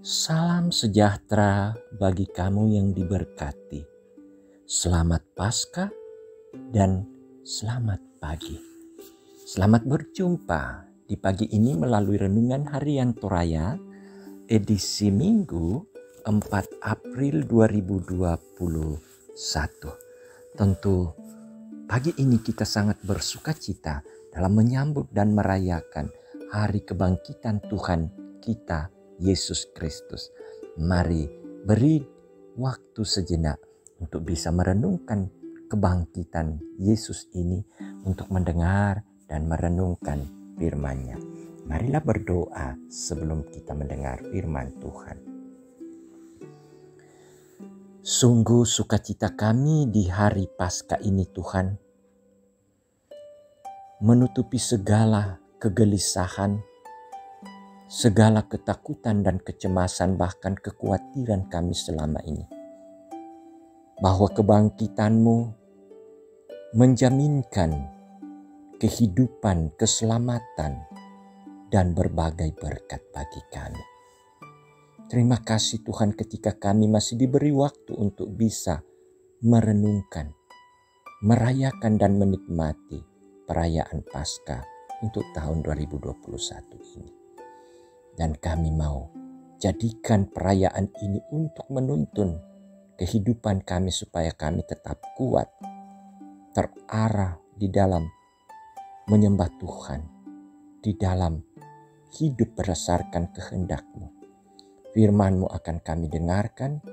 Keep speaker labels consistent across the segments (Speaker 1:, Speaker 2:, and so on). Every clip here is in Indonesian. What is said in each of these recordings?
Speaker 1: Salam sejahtera bagi kamu yang diberkati. Selamat Paskah dan selamat pagi. Selamat berjumpa di pagi ini melalui Renungan Harian Toraya edisi Minggu 4 April 2021. Tentu pagi ini kita sangat bersukacita dalam menyambut dan merayakan hari kebangkitan Tuhan kita Yesus Kristus. Mari beri waktu sejenak untuk bisa merenungkan kebangkitan Yesus ini, untuk mendengar dan merenungkan firman-Nya. Marilah berdoa sebelum kita mendengar firman Tuhan. Sungguh sukacita kami di hari Paskah ini Tuhan, menutupi segala kegelisahan, segala ketakutan dan kecemasan, bahkan kekhawatiran kami selama ini. Bahwa kebangkitan-Mu menjaminkan kehidupan, keselamatan, dan berbagai berkat bagi kami. Terima kasih Tuhan ketika kami masih diberi waktu untuk bisa merenungkan, merayakan dan menikmati perayaan Paskah untuk tahun 2021 ini. Dan kami mau jadikan perayaan ini untuk menuntun kehidupan kami supaya kami tetap kuat, terarah di dalam menyembah Tuhan, di dalam hidup berdasarkan kehendak-Mu. Firman-Mu akan kami dengarkan,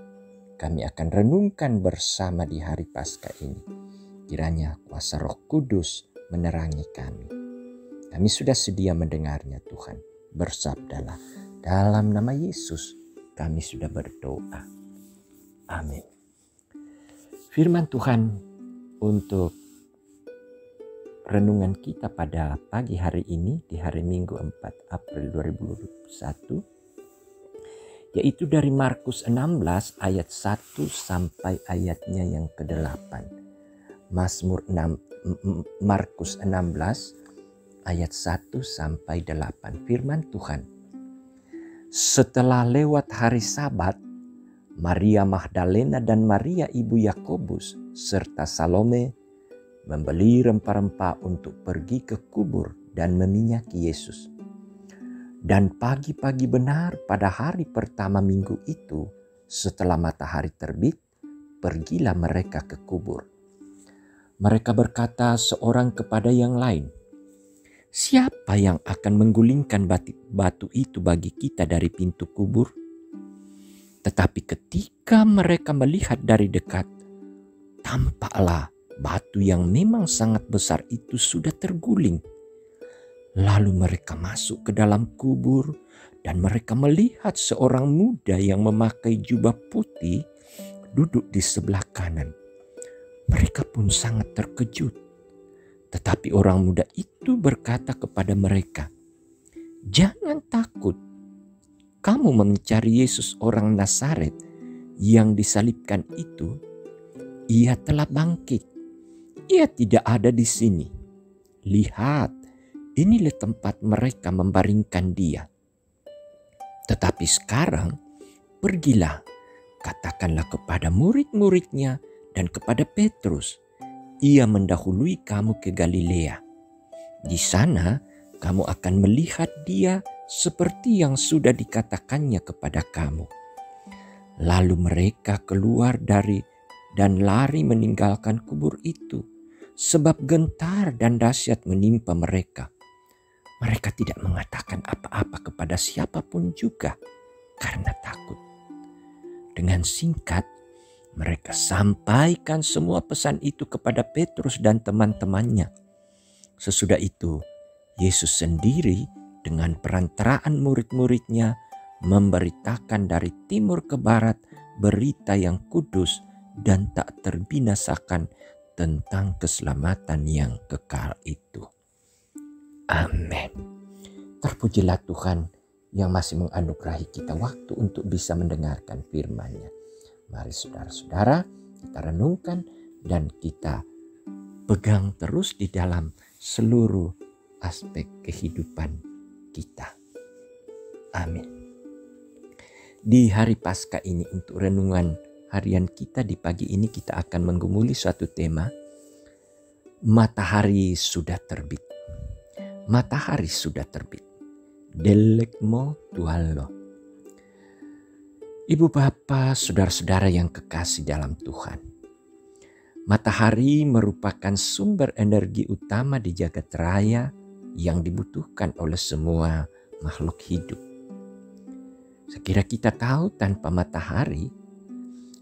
Speaker 1: kami akan renungkan bersama di hari Paskah ini. Kiranya kuasa Roh Kudus menerangi kami. Kami sudah sedia mendengarnya Tuhan. Bersabdalah, dalam nama Yesus kami sudah berdoa. Amin. Firman Tuhan untuk renungan kita pada pagi hari ini di hari Minggu 4 April 2021, yaitu dari Markus 16 ayat 1 sampai ayatnya yang ke-8. Markus 16 ayat 1 sampai 8. Firman Tuhan. Setelah lewat hari Sabat, Maria Magdalena dan Maria ibu Yakobus serta Salome membeli rempah-rempah untuk pergi ke kubur dan meminyaki Yesus. Dan pagi-pagi benar pada hari pertama minggu itu, setelah matahari terbit, pergilah mereka ke kubur. Mereka berkata seorang kepada yang lain, "Siapa yang akan menggulingkan batu itu bagi kita dari pintu kubur?" Tetapi ketika mereka melihat dari dekat, tampaklah batu yang memang sangat besar itu sudah terguling. Lalu mereka masuk ke dalam kubur dan mereka melihat seorang muda yang memakai jubah putih duduk di sebelah kanan. Mereka pun sangat terkejut. Tetapi orang muda itu berkata kepada mereka, "Jangan takut. Kamu mencari Yesus orang Nazaret yang disalibkan itu. Ia telah bangkit. Ia tidak ada di sini. Lihat, inilah tempat mereka membaringkan dia. Tetapi sekarang pergilah, katakanlah kepada murid-muridnya dan kepada Petrus, ia mendahului kamu ke Galilea. Di sana kamu akan melihat dia seperti yang sudah dikatakannya kepada kamu." Lalu mereka keluar dan lari meninggalkan kubur itu, sebab gentar dan dahsyat menimpa mereka. Mereka tidak mengatakan apa-apa kepada siapapun juga karena takut. Dengan singkat, mereka sampaikan semua pesan itu kepada Petrus dan teman-temannya. Sesudah itu, Yesus sendiri dengan perantaraan murid-muridnya memberitakan dari timur ke barat berita yang kudus dan tak terbinasakan tentang keselamatan yang kekal itu. Amin. Terpujilah Tuhan yang masih menganugerahi kita waktu untuk bisa mendengarkan firman-Nya. Mari saudara-saudara kita renungkan dan kita pegang terus di dalam seluruh aspek kehidupan kita. Amin. Di hari Paskah ini untuk renungan harian kita di pagi ini kita akan menggumuli suatu tema. Matahari sudah terbit. Matahari sudah terbit. Delecmo tuallo. Ibu bapa, saudara-saudara yang kekasih dalam Tuhan. Matahari merupakan sumber energi utama di jagat raya yang dibutuhkan oleh semua makhluk hidup. Sekira kita tahu tanpa matahari,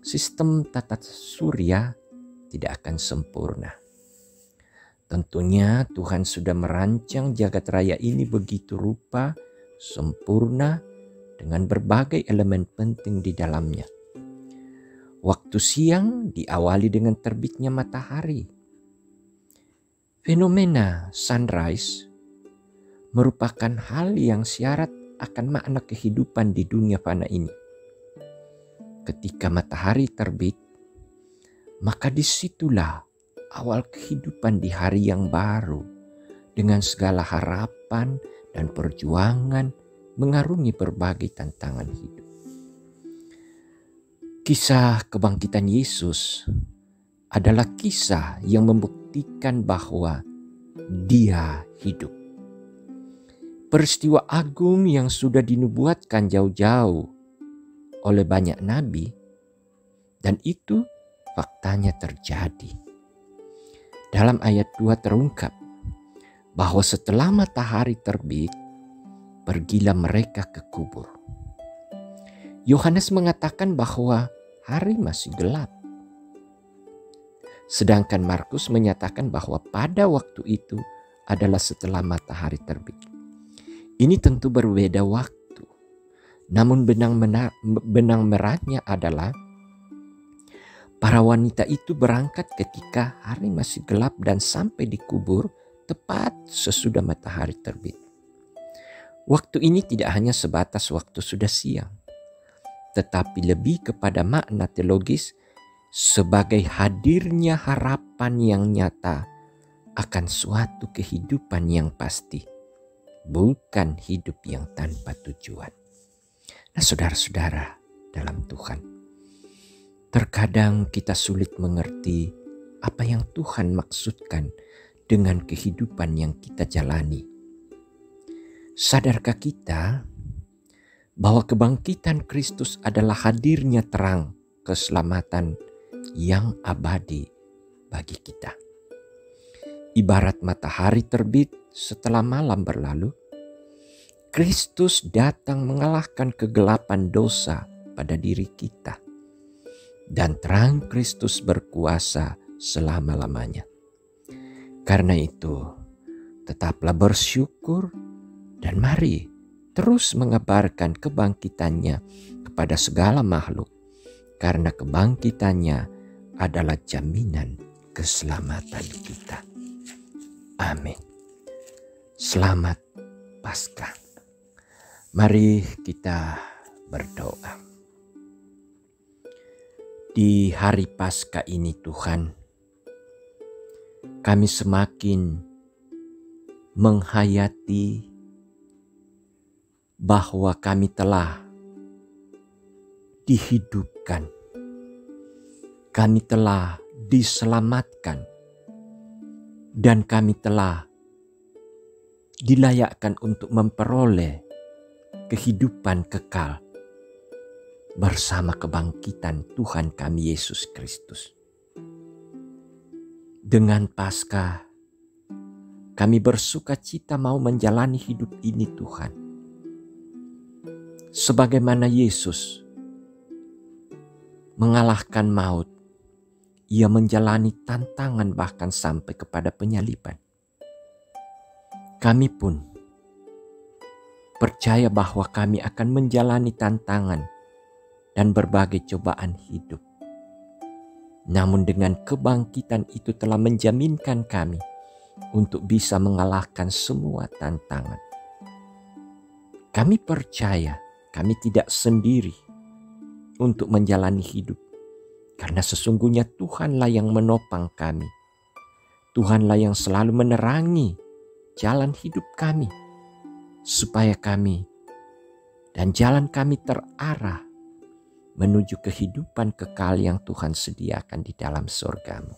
Speaker 1: sistem tata surya tidak akan sempurna. Tentunya Tuhan sudah merancang jagat raya ini begitu rupa, sempurna, dengan berbagai elemen penting di dalamnya. Waktu siang diawali dengan terbitnya matahari. Fenomena sunrise merupakan hal yang syarat akan makna kehidupan di dunia fana ini. Ketika matahari terbit, maka disitulah awal kehidupan di hari yang baru dengan segala harapan dan perjuangan mengarungi berbagai tantangan hidup. Kisah kebangkitan Yesus adalah kisah yang membuktikan bahwa Dia hidup. Peristiwa agung yang sudah dinubuatkan jauh-jauh oleh banyak nabi, dan itu faktanya terjadi. Dalam ayat 2 terungkap bahwa setelah matahari terbit, pergilah mereka ke kubur. Yohanes mengatakan bahwa hari masih gelap. Sedangkan Markus menyatakan bahwa pada waktu itu adalah setelah matahari terbit. Ini tentu berbeda waktu. Namun benang merahnya adalah para wanita itu berangkat ketika hari masih gelap dan sampai di kubur tepat sesudah matahari terbit. Waktu ini tidak hanya sebatas waktu sudah siang, tetapi lebih kepada makna teologis sebagai hadirnya harapan yang nyata akan suatu kehidupan yang pasti, bukan hidup yang tanpa tujuan. Nah, saudara-saudara dalam Tuhan, terkadang kita sulit mengerti apa yang Tuhan maksudkan dengan kehidupan yang kita jalani. Sadarkah kita bahwa kebangkitan Kristus adalah hadirnya terang keselamatan yang abadi bagi kita? Ibarat matahari terbit setelah malam berlalu, Kristus datang mengalahkan kegelapan dosa pada diri kita. Dan terang Kristus berkuasa selama-lamanya. Karena itu, tetaplah bersyukur dan mari terus mengabarkan kebangkitannya kepada segala makhluk. Karena kebangkitannya adalah jaminan keselamatan kita. Amin. Selamat Paskah. Mari kita berdoa. Di hari Paskah ini Tuhan, kami semakin menghayati bahwa kami telah dihidupkan. Kami telah diselamatkan. Dan kami telah dilayakkan untuk memperoleh kehidupan kekal bersama kebangkitan Tuhan kami Yesus Kristus. Dengan Paskah, kami bersuka cita mau menjalani hidup ini Tuhan. Sebagaimana Yesus mengalahkan maut, Ia menjalani tantangan bahkan sampai kepada penyaliban. Kami pun percaya bahwa kami akan menjalani tantangan dan berbagai cobaan hidup. Namun dengan kebangkitan itu telah menjaminkan kami untuk bisa mengalahkan semua tantangan. Kami percaya kami tidak sendiri untuk menjalani hidup. Karena sesungguhnya Tuhanlah yang menopang kami. Tuhanlah yang selalu menerangi jalan hidup kami. Supaya kami dan jalan kami terarah menuju kehidupan kekal yang Tuhan sediakan di dalam surga-Mu.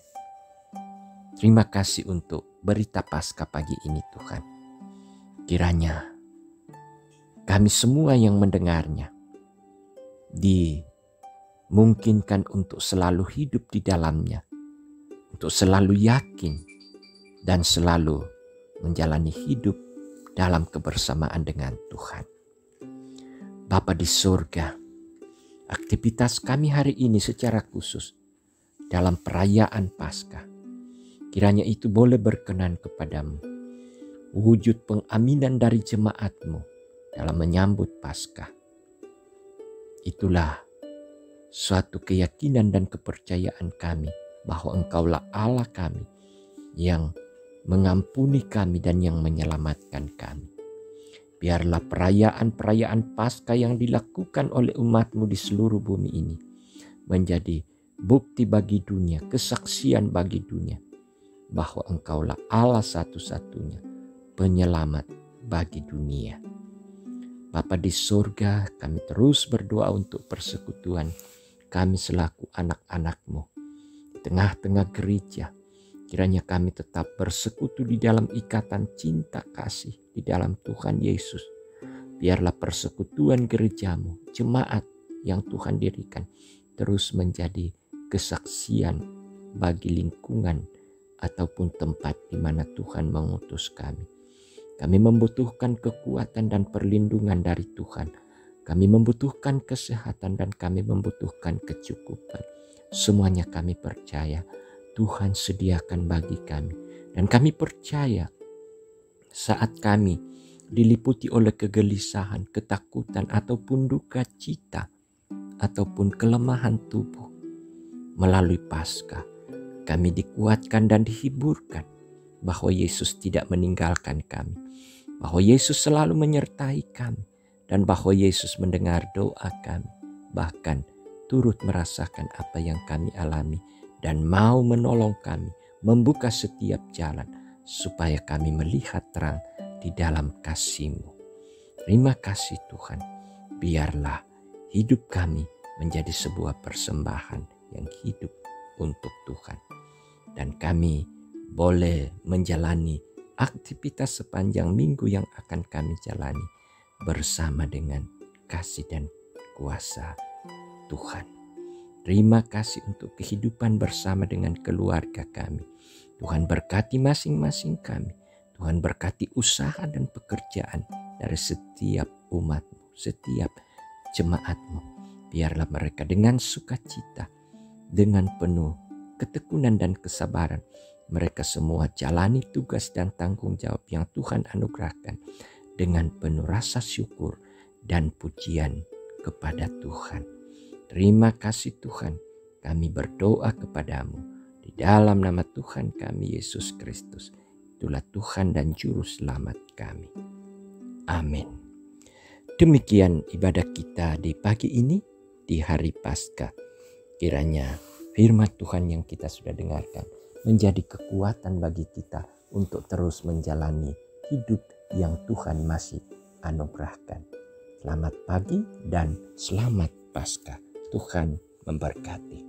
Speaker 1: Terima kasih untuk berita Paskah pagi ini Tuhan. Kiranya kami semua yang mendengarnya dimungkinkan untuk selalu hidup di dalamnya, untuk selalu yakin dan selalu menjalani hidup dalam kebersamaan dengan Tuhan. Bapa di surga, aktivitas kami hari ini secara khusus dalam perayaan Paskah, kiranya itu boleh berkenan kepadamu. Wujud pengaminan dari jemaat-Mu dalam menyambut Paskah. Itulah suatu keyakinan dan kepercayaan kami bahwa Engkaulah Allah kami yang mengampuni kami dan yang menyelamatkan kami. Biarlah perayaan-perayaan Paskah yang dilakukan oleh umat-Mu di seluruh bumi ini menjadi bukti bagi dunia, kesaksian bagi dunia bahwa Engkaulah Allah satu-satunya penyelamat bagi dunia. Bapa di surga, kami terus berdoa untuk persekutuan kami selaku anak-anak-Mu di tengah-tengah gereja. Kiranya kami tetap bersekutu di dalam ikatan cinta kasih di dalam Tuhan Yesus. Biarlah persekutuan gereja-Mu, jemaat yang Tuhan dirikan, terus menjadi kesaksian bagi lingkungan ataupun tempat di mana Tuhan mengutus kami. Kami membutuhkan kekuatan dan perlindungan dari Tuhan. Kami membutuhkan kesehatan dan kami membutuhkan kecukupan. Semuanya kami percaya Tuhan sediakan bagi kami. Dan kami percaya saat kami diliputi oleh kegelisahan, ketakutan ataupun duka cita ataupun kelemahan tubuh, melalui Paskah kami dikuatkan dan dihiburkan bahwa Yesus tidak meninggalkan kami, bahwa Yesus selalu menyertai kami, dan bahwa Yesus mendengar doa kami, bahkan turut merasakan apa yang kami alami dan mau menolong kami, membuka setiap jalan supaya kami melihat terang di dalam kasih-Mu. Terima kasih Tuhan, biarlah hidup kami menjadi sebuah persembahan yang hidup untuk Tuhan. Dan kami boleh menjalani aktivitas sepanjang minggu yang akan kami jalani bersama dengan kasih dan kuasa Tuhan. Terima kasih untuk kehidupan bersama dengan keluarga kami. Tuhan berkati masing-masing kami. Tuhan berkati usaha dan pekerjaan dari setiap umat-Mu, setiap jemaat-Mu. Biarlah mereka dengan sukacita, dengan penuh ketekunan dan kesabaran, mereka semua jalani tugas dan tanggung jawab yang Tuhan anugerahkan dengan penuh rasa syukur dan pujian kepada Tuhan. Terima kasih Tuhan, kami berdoa kepadamu di dalam nama Tuhan kami Yesus Kristus. Itulah Tuhan dan Juru Selamat kami. Amin. Demikian ibadah kita di pagi ini di hari Paskah. Kiranya firman Tuhan yang kita sudah dengarkan menjadi kekuatan bagi kita untuk terus menjalani hidup yang Tuhan masih anugerahkan. Selamat pagi dan selamat Paskah. Tuhan memberkati.